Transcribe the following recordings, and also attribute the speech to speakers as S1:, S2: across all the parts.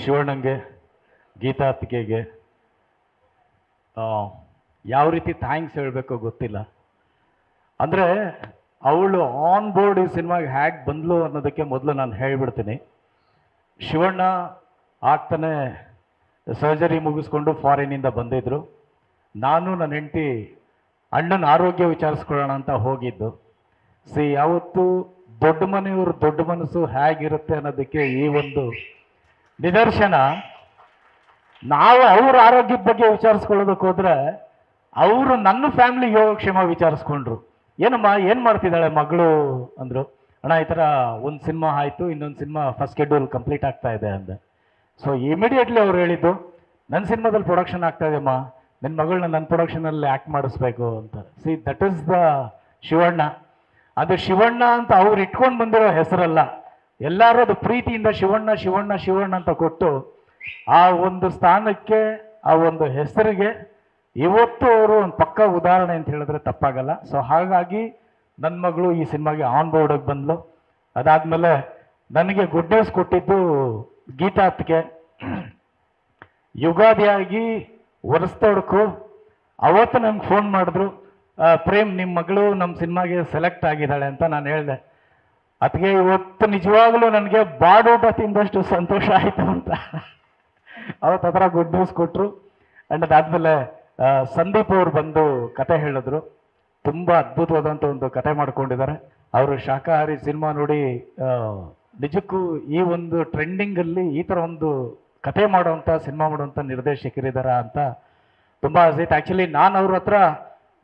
S1: ಶಿವಣ್ಣಂಗೆ, ಗೀತಾ ಅತ್ತಿಗೆಗೆ ಯಾವ ರೀತಿ ಥ್ಯಾಂಕ್ಸ್ ಹೇಳಬೇಕೋ ಗೊತ್ತಿಲ್ಲ. ಅಂದರೆ ಅವಳು ಆನ್ ಬೋರ್ಡ್ ಈ ಸಿನಿಮಾಗೆ ಹ್ಯಾಕ್ ಬಂದ್ಲು ಅನ್ನೋದಕ್ಕೆ ಮೊದಲು ನಾನು ಹೇಳಿಬಿಡ್ತೀನಿ. ಶಿವಣ್ಣ ಆಗ್ತಾನೆ ಸರ್ಜರಿ ಮುಗಿಸ್ಕೊಂಡು ಫಾರಿನಿಂದ ಬಂದಿದ್ದರು. ನಾನು ನನ್ನ ಹೆಂಡತಿ ಅಣ್ಣನ ಆರೋಗ್ಯ ವಿಚಾರಿಸ್ಕೊಳ್ಳೋಣ ಅಂತ ಹೋಗಿದ್ದು. ಯಾವತ್ತು ದೊಡ್ಡ ಮನೆಯವರು ದೊಡ್ಡ ಮನಸ್ಸು ಹೇಗಿರುತ್ತೆ ಅನ್ನೋದಕ್ಕೆ ಈ ಒಂದು ನಿದರ್ಶನ. ನಾವು ಅವ್ರ ಆರೋಗ್ಯದ ಬಗ್ಗೆ ವಿಚಾರಿಸ್ಕೊಳ್ಳೋದಕ್ಕೆ ಹೋದ್ರೆ ಅವರು ನನ್ನ ಫ್ಯಾಮಿಲಿ ಯೋಗಕ್ಷೇಮ ವಿಚಾರಿಸ್ಕೊಂಡ್ರು. ಏನಮ್ಮ ಏನು ಮಾಡ್ತಿದ್ದಾಳೆ ಮಗಳು ಅಂದರು. ಅಣ್ಣ ಈ ಥರ ಒಂದು ಸಿನಿಮಾ ಆಯಿತು, ಇನ್ನೊಂದು ಸಿನಿಮಾ ಫಸ್ಟ್ ಶೆಡ್ಯೂಲ್ ಕಂಪ್ಲೀಟ್ ಆಗ್ತಾ ಇದೆ ಅಂದೆ. ಸೊ ಇಮಿಡಿಯೇಟ್ಲಿ ಅವ್ರು ಹೇಳಿದ್ದು, ನನ್ನ ಸಿನಿಮಾದಲ್ಲಿ ಪ್ರೊಡಕ್ಷನ್ ಆಗ್ತಾ ಇದೆಯಮ್ಮ, ನನ್ನ ಮಗಳನ್ನ ನನ್ನ ಪ್ರೊಡಕ್ಷನಲ್ಲಿ ಆ್ಯಕ್ಟ್ ಮಾಡಿಸ್ಬೇಕು ಅಂತ. That is the Shivanna. ಅದು ಶಿವಣ್ಣ ಅಂತ ಅವ್ರು ಇಟ್ಕೊಂಡು ಬಂದಿರೋ ಹೆಸರಲ್ಲ, ಎಲ್ಲರೂ ಅದು ಪ್ರೀತಿಯಿಂದ ಶಿವಣ್ಣ ಶಿವಣ್ಣ ಶಿವಣ್ಣ ಅಂತ ಕೊಟ್ಟು ಆ ಒಂದು ಸ್ಥಾನಕ್ಕೆ, ಆ ಒಂದು ಹೆಸರಿಗೆ ಇವತ್ತು ಅವರು ಒಂದು ಪಕ್ಕ ಉದಾಹರಣೆ ಅಂತ ಹೇಳಿದ್ರೆ ತಪ್ಪಾಗಲ್ಲ. ಸೊ ಹಾಗಾಗಿ ನನ್ನ ಮಗಳು ಈ ಸಿನಿಮಾಗೆ ಆನ್ ಬೋರ್ಡಿಗೆ ಬಂದ್ಲು. ಅದಾದಮೇಲೆ ನನಗೆ ಗುಡ್ ನ್ಯೂಸ್ ಕೊಟ್ಟಿದ್ದು ಗೀತಾ ಅತ್ತಿಗೆ. ಯುಗಾದಿಯಾಗಿ ವರ್ಷದೊಡಕು ಅವತ್ತು ನಂಗೆ ಫೋನ್ ಮಾಡಿದ್ರು, ಪ್ರೇಮ್ ನಿಮ್ಮ ಮಗಳು ನಮ್ಮ ಸಿನಿಮಾಗೆ ಸೆಲೆಕ್ಟ್ ಆಗಿದ್ದಾಳೆ ಅಂತ. ನಾನು ಹೇಳಿದೆ, ಅದಕ್ಕೆ ಇವತ್ತು ನಿಜವಾಗ್ಲೂ ನನಗೆ ಬಾಡೂಟ ತಿಂದಷ್ಟು ಸಂತೋಷ ಆಯಿತು ಅಂತ. ಅವತ್ತು ಅದರ ಗುಡ್ ನ್ಯೂಸ್ ಕೊಟ್ಟರು. ಆ್ಯಂಡ್ ಅದಾದಮೇಲೆ ಸಂದೀಪ್ ಅವರು ಬಂದು ಕತೆ ಹೇಳಿದ್ರು. ತುಂಬ ಅದ್ಭುತವಾದಂಥ ಒಂದು ಕತೆ ಮಾಡ್ಕೊಂಡಿದ್ದಾರೆ ಅವರು. ಶಾಕಾಹಾರಿ ಸಿನಿಮಾ ನೋಡಿ ನಿಜಕ್ಕೂ ಈ ಒಂದು ಟ್ರೆಂಡಿಂಗಲ್ಲಿ ಈ ಥರ ಒಂದು ಕತೆ ಮಾಡುವಂಥ ಸಿನಿಮಾ ಮಾಡುವಂಥ ನಿರ್ದೇಶಕರಿದ್ದಾರ ಅಂತ ತುಂಬ ಆಸೈತೆ. ಆ್ಯಕ್ಚುಲಿ ನಾನು ಅವ್ರ ಹತ್ರ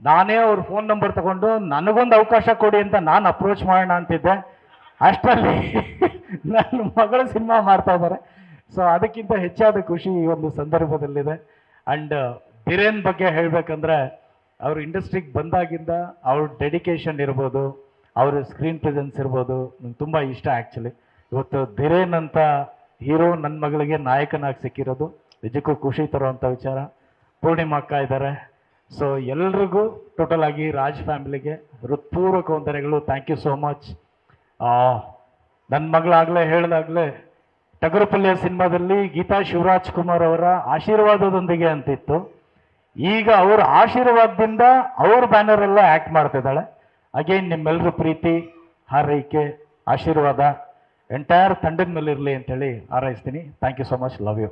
S1: ನಾನೇ ಅವ್ರ ಫೋನ್ ನಂಬರ್ ತಗೊಂಡು ನನಗೊಂದು ಅವಕಾಶ ಕೊಡಿ ಅಂತ ನಾನು ಅಪ್ರೋಚ್ ಮಾಡೋಣ ಅಂತಿದ್ದೆ. ಅಷ್ಟರಲ್ಲಿ ನನ್ನ ಮಗಳು ಸಿನಿಮಾ ಮಾಡ್ತಾ ಇದ್ದಾರೆ. ಸೊ ಅದಕ್ಕಿಂತ ಹೆಚ್ಚಾದ ಖುಷಿ ಈ ಒಂದು ಸಂದರ್ಭದಲ್ಲಿದೆ. ಆ್ಯಂಡ್ ಧಿರೇನ್ ಬಗ್ಗೆ ಹೇಳಬೇಕಂದ್ರೆ ಅವರು ಇಂಡಸ್ಟ್ರಿಗೆ ಬಂದಾಗಿಂದ ಅವ್ರ ಡೆಡಿಕೇಶನ್ ಇರ್ಬೋದು, ಅವ್ರ ಸ್ಕ್ರೀನ್ ಪ್ರೆಸೆನ್ಸ್ ಇರ್ಬೋದು, ನಂಗೆ ತುಂಬ ಇಷ್ಟ. ಆ್ಯಕ್ಚುಲಿ ಇವತ್ತು ಧಿರೇನ್ ಅಂತ ಹೀರೋ ನನ್ನ ಮಗಳಿಗೆ ನಾಯಕನಾಗಿ ಸಿಕ್ಕಿರೋದು ನಿಜಕ್ಕೂ ಖುಷಿ ತರುವಂಥ ವಿಚಾರ. ಪೂರ್ಣಿಮಾ ಅಕ್ಕ ಇದ್ದಾರೆ. ಸೊ ಎಲ್ರಿಗೂ ಟೋಟಲ್ ಆಗಿ ರಾಜ್ ಫ್ಯಾಮಿಲಿಗೆ ಹೃತ್ಪೂರ್ವಕ ವಂದನೆಗಳು. Thank you so much. ನನ್ನ ಮಗಳಾಗಲೇ ಹೇಳಿದಾಗಲೇ ಟಗರುಪಲ್ಯ ಸಿನಿಮಾದಲ್ಲಿ ಗೀತಾ ಶಿವರಾಜ್ ಕುಮಾರ್ ಅವರ ಆಶೀರ್ವಾದದೊಂದಿಗೆ ಅಂತಿತ್ತು. ಈಗ ಅವ್ರ ಆಶೀರ್ವಾದದಿಂದ ಅವ್ರ ಬ್ಯಾನರ್ ಎಲ್ಲ ಆ್ಯಕ್ಟ್ ಮಾಡ್ತಿದ್ದಾಳೆ. ಅಗೇನ್ ನಿಮ್ಮೆಲ್ಲರ ಪ್ರೀತಿ, ಹಾರೈಕೆ, ಆಶೀರ್ವಾದ ಎಂಟೈರ್ ತಂಡದ ಮೇಲೆ ಇರಲಿ ಅಂತೇಳಿ ಹಾರೈಸ್ತೀನಿ. Thank you so much. Love you.